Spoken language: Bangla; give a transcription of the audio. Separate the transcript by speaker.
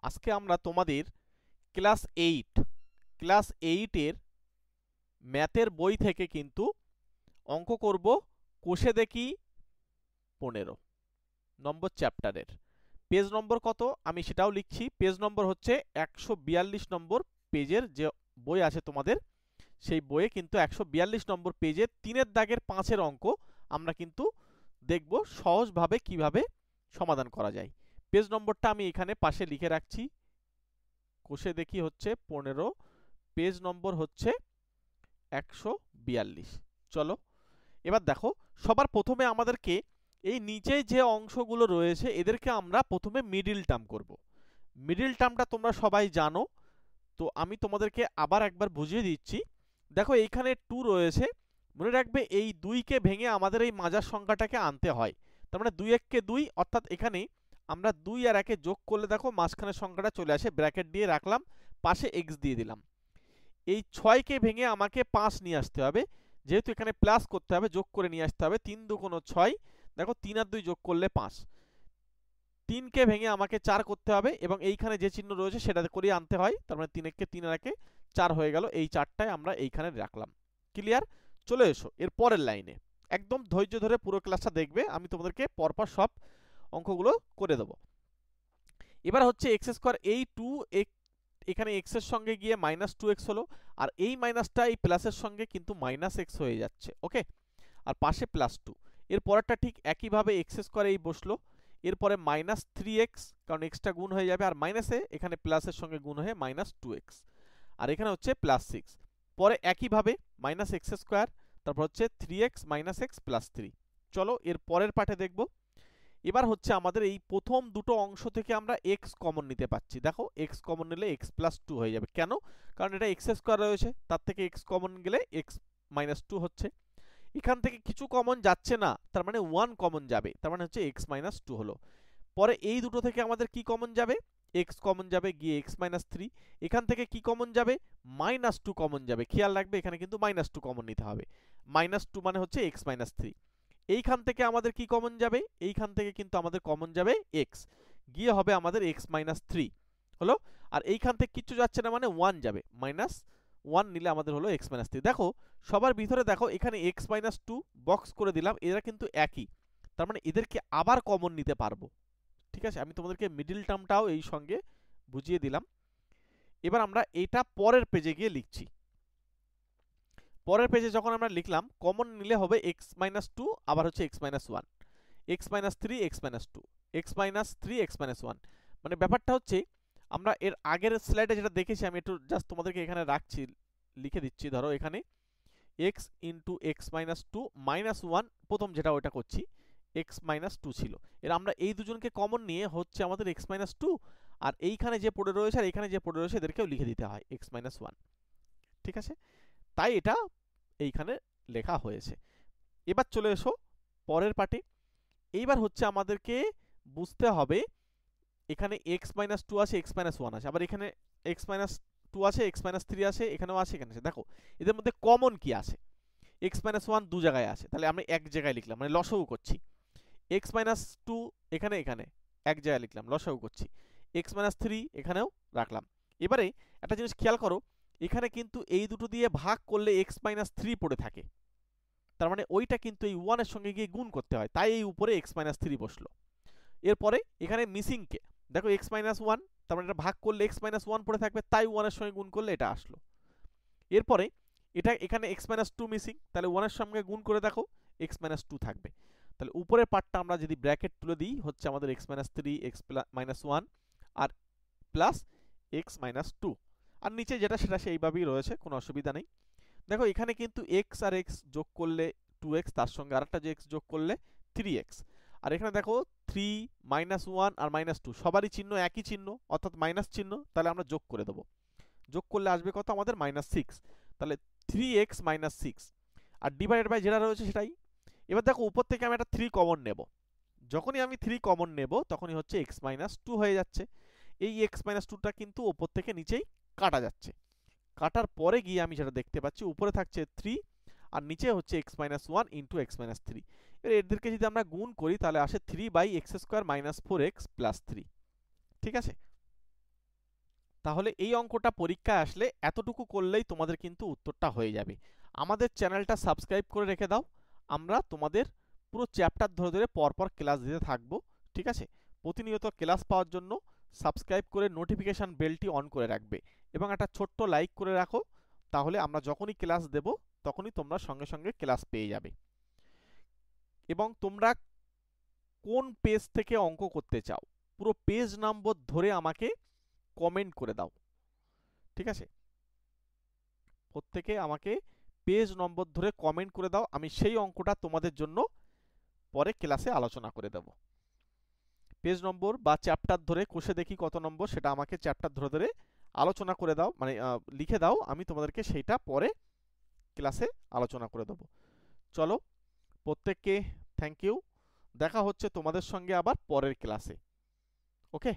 Speaker 1: আজকে আমরা তোমাদের ক্লাস 8 এর ম্যাথের বই থেকে কিন্তু অঙ্ক করব কোষে দেখি 15 নম্বর চ্যাপ্টারের। পেজ নম্বর কত আমি সেটাও লিখছি। পেজ নম্বর হচ্ছে 142 নম্বর পেজের যে বই আছে তোমাদের, সেই বইয়ে কিন্তু 142 নম্বর পেজে 3-এর দাগের 5-এর অঙ্ক আমরা কিন্তু দেখব সহজভাবে কিভাবে সমাধান করা যায়। পেজ নম্বরটা আমি এখানে পাশে লিখে রাখছি। কোষে দেখি হচ্ছে 15, পেজ নম্বর হচ্ছে 142। চলো এবার দেখো, সবার প্রথমে আমাদেরকে এই নিচে যে অংশগুলো রয়েছে এদেরকে আমরা প্রথমে মিডিল টার্ম করব। মিডিল টার্মটা তোমরা সবাই জানো, তো আমি তোমাদেরকে আবার একবার বুঝিয়ে দিচ্ছি। দেখো এইখানে 2 রয়েছে, মনে রাখবে এই 2কে ভেঙে আমাদের এই মাঝার সংখ্যাটাকে আনতে হয়। তার মানে 2 1 কে 2, অর্থাৎ এখানে আমরা 2 আর 1 যোগ করলে দেখো মাঝখানের সংখ্যাটা চলে আসে, ব্র্যাকেট দিয়ে রাখলাম, পাশে x দিয়ে দিলাম। এই 6কে ভেঙে আমাকে 5 নিয়ে আসতে হবে, যেহেতু এখানে প্লাস করতে হবে, যোগ করে নিয়ে আসতে হবে। 3 2 6, দেখো 3 আর 2 যোগ করলে 5। 3কে ভেঙে আমাকে 4 করতে হবে এবং এইখানে যে চিহ্ন রয়েছে সেটা করে আনতে হয়। তার মানে 3 কে 3 আর 1 4 হয়ে গেল। এই 4টাই আমরা এইখানে রাখলাম। ক্লিয়ার? চলে এসো এর পরের লাইনে। একদম ধৈর্য ধরে পুরো ক্লাসটা দেখবে, আমি তোমাদেরকে পরপর সব অঙ্কগুলো করে দেব। এবার হচ্ছে এক্স স্কোয়ার, এই 2 এখানে x এর সঙ্গে গিয়ে -2x হলো, আর এই মাইনাসটা এই প্লাসের সঙ্গে কিন্তু -x হয়ে যাচ্ছে। ওকে, আর পাশে +2। এর পরেরটা ঠিক একইভাবে x স্কোয়ার এই বসলো, এরপরে -3x, কারণ এক্সটা গুণ হয়ে যাবে, আর মাইনাসে এখানে প্লাসের সঙ্গে গুণ হয়ে -2x, আর এখানে হচ্ছে +6। পরে একইভাবে -x স্কোয়ার, তারপর হচ্ছে 3x - x +3। চলো এর পরের পাঠে দেখব। এবার হচ্ছে আমাদের এই প্রথম দুটো অংশ থেকে আমরা x কমন নিতে পাচ্ছি। দেখো x কমন নিলে x + 2 হয়ে যাবে। কেন? কারণ এটা x স্কোয়ার রয়েছে, তার থেকে x কমন গেলে x - 2 হচ্ছে। এখান থেকে কিছু কমন যাচ্ছে না, তার মানে 1 কমন যাবে, তার মানে হচ্ছে x - 2 হলো। পরে এই দুটো থেকে আমাদের কি কমন যাবে? x কমন যাবে, গিয়ে x - 3। এখান থেকে কি কমন যাবে? -2 কমন যাবে। খেয়াল রাখবে এখানে কিন্তু -2 কমন নিতে হবে। -2 মানে হচ্ছে x - 3। এইখান থেকে আমাদের কি কমন যাবে? এইখান থেকে কিন্তু আমাদের কমন যাবে x, গিয়ে হবে আমাদের x - 3 হলো। আর এইখান থেকে কিচ্ছু যাচ্ছে না, মানে 1 যাবে, -1 নিলে আমাদের হলো x - 3। দেখো সবার ভিতরে দেখো এখানে x - 2 বক্স করে দিলাম, এরা কিন্তু একই, তার মানে এদেরকে আবার কমন নিতে পারবো। ঠিক আছে, আমি তোমাদেরকে মিডিল টার্মটাও এই সঙ্গে বুঝিয়ে দিলাম। এবার আমরা এটা পরের পেজে গিয়ে লিখছি। পরের পেজে যখন আমরা লিখলাম, কমন নিলে হবে x - 2, আবার হচ্ছে x - 1, x - 3 x - 2, x - 3 x - 1। মানে ব্যাপারটা হচ্ছে আমরা এর আগের স্লাইডে যেটা দেখেছি, আমি একটু জাস্ট তোমাদেরকে এখানে রাখছি, লিখে দিচ্ছি। ধরো এখানে x * x - 2 -1, প্রথম যেটা ওটা করছি, x - 2 ছিল। এর আমরা এই দুজনকে কমন নিয়ে হচ্ছে আমাদের x - 2, আর এইখানে যে পড়ে রয়েছে আর এখানে যে পড়ে রয়েছে এদেরকেও লিখে দিতে হয় x - 1। ঠিক আছে, তাই এটা এইখানে লেখা হয়েছে। এবার চলে এসো পরের পার্টে। এইবার হচ্ছে আমাদেরকে বুঝতে হবে, এখানে x - 2 আছে, x - 1 আছে, আবার এখানে x - 2 আছে, x - 3 আছে, এখানেও আছে, এখানে আছে। দেখো এদের মধ্যে কমন কি আছে? x - 1 দু জায়গায় আছে, তাহলে আমরা এক জায়গায় লিখলাম, মানে লসাগু করছি। x - 2 এখানে এখানে এক জায়গায় লিখলাম, লসাগু করছি। x - 3 এখানেও রাখলাম। এবারে একটা জিনিস খেয়াল করো, এখানে কিন্তু এই দুটো দিয়ে ভাগ করলে x - 3 পড়ে থাকে, তার মানে ওইটা কিন্তু এই 1 এর সঙ্গে গিয়ে গুণ করতে হয়, তাই এই উপরে x - 3 বসলো। এরপরে এখানে মিসিং কে দেখো x - 1, তার মানে এটা ভাগ করলে x - 1 পড়ে থাকবে, তাই 1 এর সঙ্গে গুণ করলে এটা আসলো। এরপরে এটা এখানে x - 2 মিসিং, তাহলে 1 এর সঙ্গে গুণ করে দেখো x - 2 থাকবে। তাহলে উপরের পার্টটা আমরা যদি ব্র্যাকেট তুলে দিই, হচ্ছে আমাদের x - 3 x - 1 আর প্লাস x - 2, আর নিচে যেটা সেটা সেইভাবেই রয়েছে, কোনো অসুবিধা নেই। দেখো এখানে কিন্তু x আর x যোগ করলে 2x, তার সঙ্গে আরেকটা যে x যোগ করলে 3x, আর এখানে দেখো 3 -1 আর -2 সবারই চিহ্ন একই চিহ্ন, অর্থাৎ মাইনাস চিহ্ন, তাহলে আমরা যোগ করে দেবো। যোগ করলে আসবে কত আমাদের? -6। তাহলে 3x - 6, আর ডিভাইডেড বাই যেটা রয়েছে সেটাই। এবার দেখো উপর থেকে আমি একটা 3 কমন নেব, যখনই আমি 3 কমন নেব তখনই হচ্ছে x - 2 হয়ে যাচ্ছে। এই x - 2টা কিন্তু উপর থেকে নিচেই কাটা যাচ্ছে। কাটার পরে গিয়ে আমি যেটা দেখতে পাচ্ছি, উপরে থাকছে 3 আর নিচে হচ্ছে x - 1 * x - 3। এবার এদেরকে যদি আমরা গুণ করি তাহলে আসে 3/x² - 4x + 3। ঠিক আছে, তাহলে এই অঙ্কটা পরীক্ষায় আসলে এতটুকু করলেই তোমাদের কিন্তু উত্তরটা হয়ে যাবে। আমাদের চ্যানেলটা সাবস্ক্রাইব করে রেখে দাও, আমরা তোমাদের পুরো চ্যাপ্টার ধরে ধরে পরপর ক্লাস দিতে থাকবো। ঠিক আছে, প্রতিনিয়ত ক্লাস পাওয়ার জন্য সাবস্ক্রাইব করে নোটিফিকেশান বেলটি অন করে রাখবে এবং একটা ছোট্ট লাইক করে রাখো, তাহলে আমরা যখনই ক্লাস দেব তখনই তোমরা সঙ্গে সঙ্গে ক্লাস পেয়ে যাবে। এবং তোমরা কোন পেজ থেকে অঙ্ক করতে চাও পুরো পেজ নম্বর ধরে আমাকে কমেন্ট করে দাও। ঠিক আছে, প্রত্যেকে আমাকে পেজ নম্বর ধরে কমেন্ট করে দাও, আমি সেই অঙ্কটা তোমাদের জন্য পরে ক্লাসে আলোচনা করে দেব। পেজ নম্বর বা চ্যাপ্টার ধরে কষে দেখি কত নম্বর, সেটা আমাকে চ্যাপ্টার ধরে ধরে আলোচনা করে দাও, মানে লিখে দাও, আমি তোমাদেরকে সেইটা পরে ক্লাসে আলোচনা করে দেব। চলো, প্রত্যেককে থ্যাংক ইউ, দেখা হচ্ছে তোমাদের সঙ্গে আবার পরের ক্লাসে। ওকে।